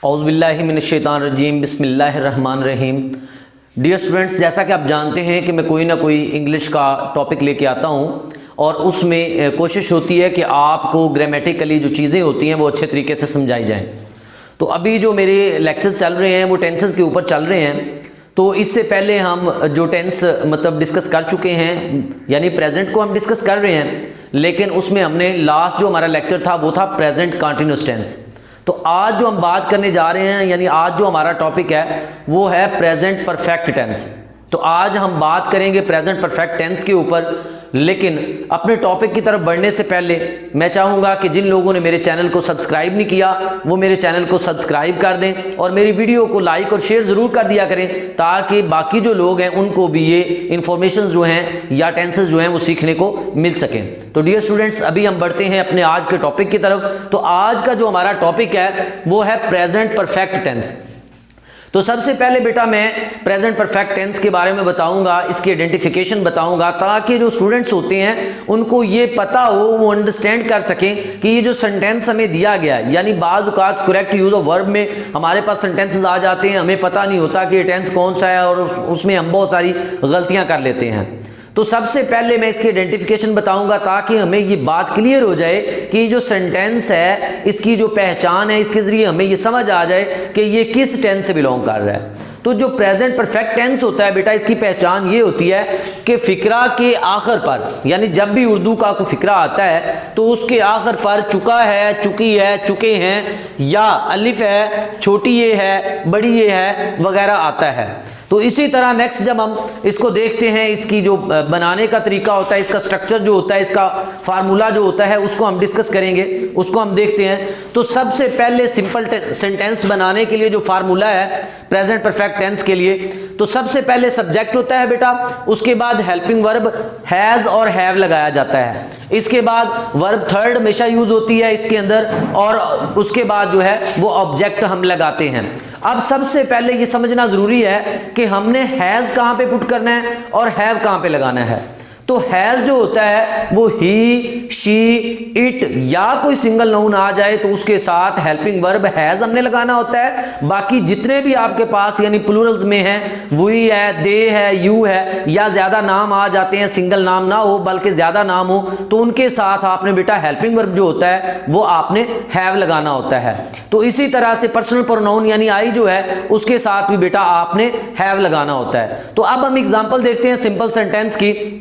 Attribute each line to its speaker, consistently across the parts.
Speaker 1: औज़ुबिल्लाहिमिनश्शैतानिर्रजीम बिस्मिल्लाहिर्रहमानिर्रहीम। Dear students, जैसा कि आप जानते हैं कि मैं कोई ना कोई इंग्लिश का टॉपिक लेके आता हूँ और उसमें कोशिश होती है कि आपको ग्रामेटिकली जो चीज़ें होती हैं वो अच्छे तरीके से समझाई जाएँ। तो अभी जो मेरे लेक्चर्स चल रहे हैं वो टेंसेस के ऊपर चल रहे हैं। तो इससे पहले हम जो टेंस मतलब डिस्कस कर चुके हैं, यानी प्रेजेंट को हम डिस्कस कर रहे हैं, लेकिन उसमें हमने लास्ट जो हमारा लेक्चर था वो था प्रेजेंट कंटिन्यूअस टेंस। तो आज जो हम बात करने जा रहे हैं, यानी आज जो हमारा टॉपिक है वो है प्रेजेंट परफेक्ट टेंस। तो आज हम बात करेंगे प्रेजेंट परफेक्ट टेंस के ऊपर। लेकिन अपने टॉपिक की तरफ बढ़ने से पहले मैं चाहूँगा कि जिन लोगों ने मेरे चैनल को सब्सक्राइब नहीं किया वो मेरे चैनल को सब्सक्राइब कर दें और मेरी वीडियो को लाइक और शेयर ज़रूर कर दिया करें, ताकि बाकी जो लोग हैं उनको भी ये इन्फॉर्मेशन जो हैं या टेंसेस जो हैं वो सीखने को मिल सकें। तो डियर स्टूडेंट्स, अभी हम बढ़ते हैं अपने आज के टॉपिक की तरफ। तो आज का जो हमारा टॉपिक है वो है प्रेजेंट परफेक्ट टेंस। तो सबसे पहले बेटा मैं प्रेजेंट परफेक्ट टेंस के बारे में बताऊंगा, इसकी आइडेंटिफिकेशन बताऊंगा, ताकि जो स्टूडेंट्स होते हैं उनको ये पता हो, वो अंडरस्टैंड कर सकें कि ये जो सेंटेंस हमें दिया गया है, यानी बाज़ औक़ात करेक्ट यूज़ ऑफ वर्ब में हमारे पास सेंटेंसेस आ जाते हैं, हमें पता नहीं होता कि ये टेंस कौन सा है और उसमें हम बहुत सारी गलतियाँ कर लेते हैं। तो सबसे पहले मैं इसकी आइडेंटिफिकेशन बताऊंगा ताकि हमें ये बात क्लियर हो जाए कि ये जो सेंटेंस है इसकी जो पहचान है, इसके ज़रिए हमें ये समझ आ जाए कि ये किस टेंस से बिलोंग कर रहा है। तो जो प्रेजेंट परफेक्ट टेंस होता है बेटा, इसकी पहचान ये होती है कि फ़िक्रा के आखिर पर, यानी जब भी उर्दू का कोई फ़िक्रा आता है तो उसके आखिर पर चुका है, चुकी है, चुके हैं, या अलिफ है, छोटी ये है, बड़ी ये है वगैरह आता है। तो इसी तरह नेक्स्ट जब हम इसको देखते हैं, इसकी जो बनाने का तरीका होता है, इसका स्ट्रक्चर जो होता है, इसका फार्मूला जो होता है, उसको हम डिस्कस करेंगे, उसको हम देखते हैं। तो सबसे पहले सिंपल सेंटेंस बनाने के लिए जो फार्मूला है प्रेजेंट परफेक्ट टेंस के लिए, तो सबसे पहले सब्जेक्ट होता है बेटा, उसके बाद हेल्पिंग वर्ब हैज़ और हैव लगाया जाता है, इसके बाद वर्ब थर्ड हमेशा यूज होती है इसके अंदर, और उसके बाद जो है वो ऑब्जेक्ट हम लगाते हैं। अब सबसे पहले ये समझना जरूरी है कि हमने हैज़ कहाँ पे पुट करना है और हैव कहाँ पे लगाना है। तो हैज़ जो होता है वो ही, शी, इट या कोई सिंगल नाउन आ जाए तो उसके साथ हेल्पिंग वर्ब हैज़ हमने लगाना होता है। बाकी जितने भी आपके पास यानी प्लूरल्स में हैं, वी है, दे है, यू है, या ज़्यादा नाम आ जाते हैं, सिंगल नाम ना हो बल्कि ज़्यादा नाम हो, तो उनके साथ आपने बेटा हेल्पिंग वर्ब जो होता है वो आपने हैव लगाना होता है। तो इसी तरह से पर्सनल प्रोनाउन यानी आई जो है उसके साथ भी बेटा आपने हैव लगाना होता है। तो अब हम एग्जाम्पल देखते हैं सिंपल सेंटेंस की।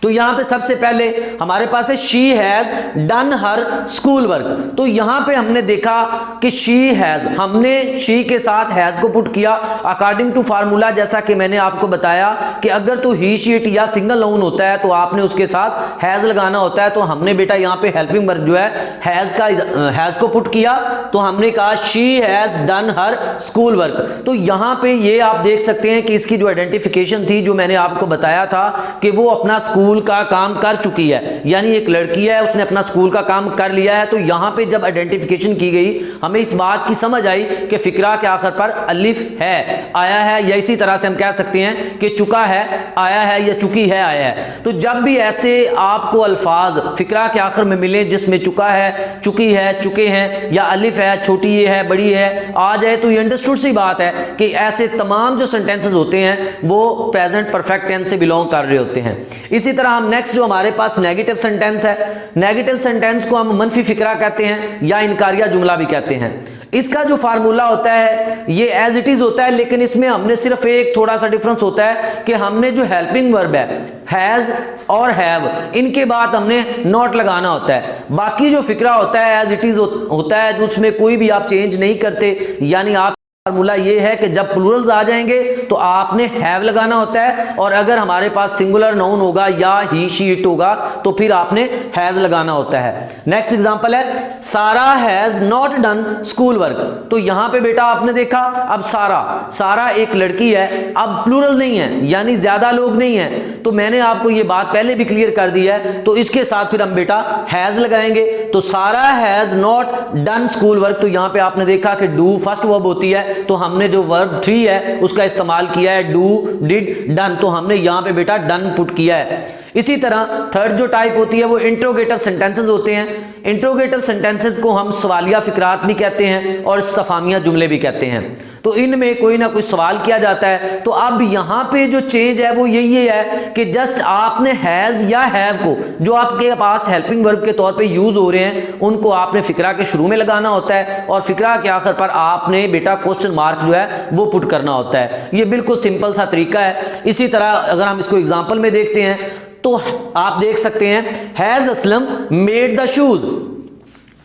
Speaker 1: तो यहां पे सबसे पहले हमारे पास है she has done her school work. तो यहां पे हमने देखा कि शी हैज, हमने शी के साथ हैज को पुट किया अकॉर्डिंग टू फार्मूला, जैसा कि मैंने आपको बताया कि अगर तो ही, शी, इट या सिंगल नाउन होता है तो आपने उसके साथ हैज लगाना होता है। तो हमने बेटा यहां पे हेल्पिंग वर्ब जो है हैज को पुट किया, तो हमने कहा she has done her school work. तो यहां पे ये आप देख सकते हैं कि इसकी जो आइडेंटिफिकेशन थी, जो मैंने आपको बताया था कि वो अपना स्कूल का काम कर चुकी है, यानी एक लड़की है उसने अपना स्कूल का काम कर लिया है। तो यहां पे जब आइडेंटिफिकेशन की गई हमें इस बात की समझ आई कि फिक्रा के आखिर पर अलिफ है आया है, या इसी तरह से हम कह सकते हैं कि चुका है आया है या चुकी है आया है। तो जब भी ऐसे आपको अल्फाज फिक्रा के आखिर में मिले जिसमें चुका है, चुकी है, चुके हैं, या अलिफ है, छोटी ये है, बड़ी है आ जाए, तो ये अंडरस्टूड सी बात है कि ऐसे तमाम जो सेंटेंसेस होते हैं वो प्रेजेंट परफेक्ट टेंस से बिलोंग कर रहे होते हैं। इसी तरह हम नेक्स्ट जो हमारे पास नेगेटिव सेंटेंस है, नेगेटिव सेंटेंस को हम मनफी फिक्रा कहते हैं या इनकारिया जुमला भी कहते हैं। इसका जो फार्मूला होता है ये एज इट इज होता है, लेकिन इसमें हमने सिर्फ एक थोड़ा सा डिफरेंस होता है कि हमने जो हेल्पिंग वर्ब है हैज और हैव, इनके बाद हमने नॉट लगाना होता है। बाकी जो फिक्रा होता है एज इट इज होता है, उसमें कोई भी आप चेंज नहीं करते, यानी आप फार्मूला ये है कि जब प्लूरल्स आ जाएंगे तो आपने हैव लगाना होता है, और अगर हमारे पास सिंगुलर नाउन होगा या ही, शी, इट होगा तो फिर आपने हैज लगाना होता है। नेक्स्ट एग्जांपल है सारा has not done school work. तो यहां पे बेटा आपने देखा, अब सारा एक लड़की है, अब प्लूरल नहीं है यानी ज्यादा लोग नहीं है, तो मैंने आपको ये बात पहले भी क्लियर कर दी है। तो इसके साथ फिर हम बेटा हैज लगाएंगे। तो सारा has not done school work, तो यहां पे आपने देखा कि डू फर्स्ट वर्ब होती है, तो हमने जो वर्ब 3 है उसका इस्तेमाल किया है, डू, डिड, डन। तो हमने यहां पे बेटा डन पुट किया है। इसी तरह थर्ड जो टाइप होती है वो इंट्रोगेटिव सेंटेंसेस होते हैं। इंट्रोगेटिव सेंटेंसेस को हम सवालिया फिक्रात भी कहते हैं और इस्तफामिया जुमले भी कहते हैं। तो इनमें कोई ना कोई सवाल किया जाता है। तो अब यहाँ पे जो चेंज है वो यही है कि जस्ट आपने हैज़ या हैव को, जो आपके पास हेल्पिंग वर्ब के तौर पे यूज हो रहे हैं, उनको आपने फिक्रा के शुरू में लगाना होता है और फिक्रा के आखिर पर आपने बेटा क्वेश्चन मार्क जो है वो पुट करना होता है। ये बिल्कुल सिंपल सा तरीका है। इसी तरह अगर हम इसको एग्जाम्पल में देखते हैं तो आप देख सकते हैं has Aslam made the shoes,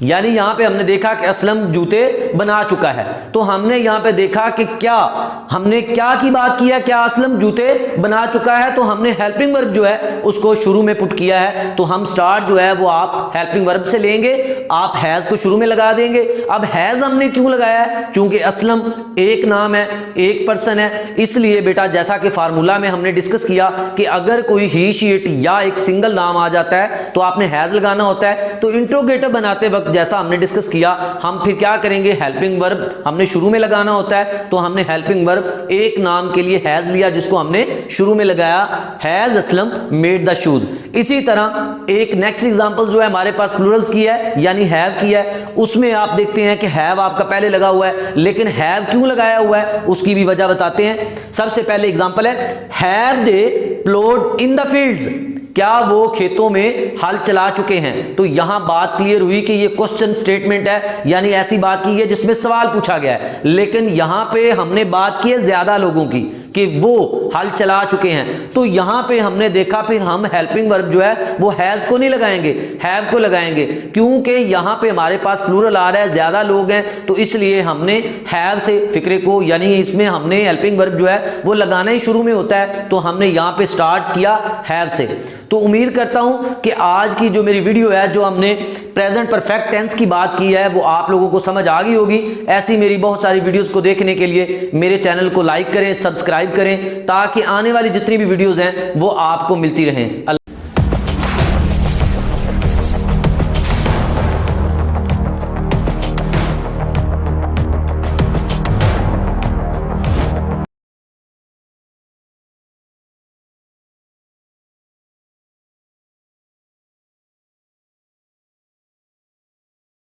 Speaker 1: यानी यहां पे हमने देखा कि असलम जूते बना चुका है। तो हमने यहां पे देखा कि क्या हमने क्या की बात की है, क्या असलम जूते बना चुका है, तो हमने हेल्पिंग वर्ब जो है उसको शुरू में पुट किया है। तो हम स्टार्ट जो है वो आप हेल्पिंग वर्ब से लेंगे, आप हैज को शुरू में लगा देंगे। अब हैज हमने क्यों लगाया है, चूंकि असलम एक नाम है, एक पर्सन है, इसलिए बेटा जैसा कि फार्मूला में हमने डिस्कस किया कि अगर कोई ही शी इट या एक सिंगल नाम आ जाता है तो आपने हैज लगाना होता है। तो इंट्रोगेटिव बनाते वक्त जैसा हमने डिस्कस किया, हम फिर क्या करेंगे, हेल्पिंग वर्ब हमने शुरू में लगाना होता है। तो हमने हेल्पिंग वर्ब एक नाम के लिए हैज लिया, जिसको हमने शुरू में लगाया, has Aslam made the shoes. इसी तरह एक नेक्स्ट एग्जांपल जो है हमारे पास प्लूरल्स की है, यानी हैव की है। उसमें आप देखते हैं कि हैव आपका पहले लगा हुआ है, लेकिन हैव क्यों लगाया हुआ है उसकी भी वजह बताते हैं। सबसे पहले एग्जांपल है have they प्लोड in the fields, क्या वो खेतों में हल चला चुके हैं। तो यहां बात क्लियर हुई कि ये क्वेश्चन स्टेटमेंट है, यानी ऐसी बात की है जिसमें सवाल पूछा गया है। लेकिन यहां पे हमने बात की है ज्यादा लोगों की कि वो हल चला चुके हैं। तो यहां पे हमने देखा फिर हम हेल्पिंग वर्ब जो है वो हैज को नहीं लगाएंगे, हैव को लगाएंगे, क्योंकि यहां पे हमारे पास प्लूरल आ रहा है, ज्यादा लोग हैं, तो इसलिए हमने हैव से फिक्रे को, यानी इसमें हमने हेल्पिंग वर्ब जो है वो लगाना ही शुरू में होता है। तो हमने यहां पे स्टार्ट किया हैव से। तो उम्मीद करता हूं कि आज की जो मेरी वीडियो है, जो हमने प्रेजेंट परफेक्ट टेंस की बात की है, वो आप लोगों को समझ आ गई होगी। ऐसी मेरी बहुत सारी वीडियोस को देखने के लिए मेरे चैनल को लाइक करें, सब्सक्राइब करें, ताकि आने वाली जितनी भी वीडियोस हैं वो आपको मिलती रहें।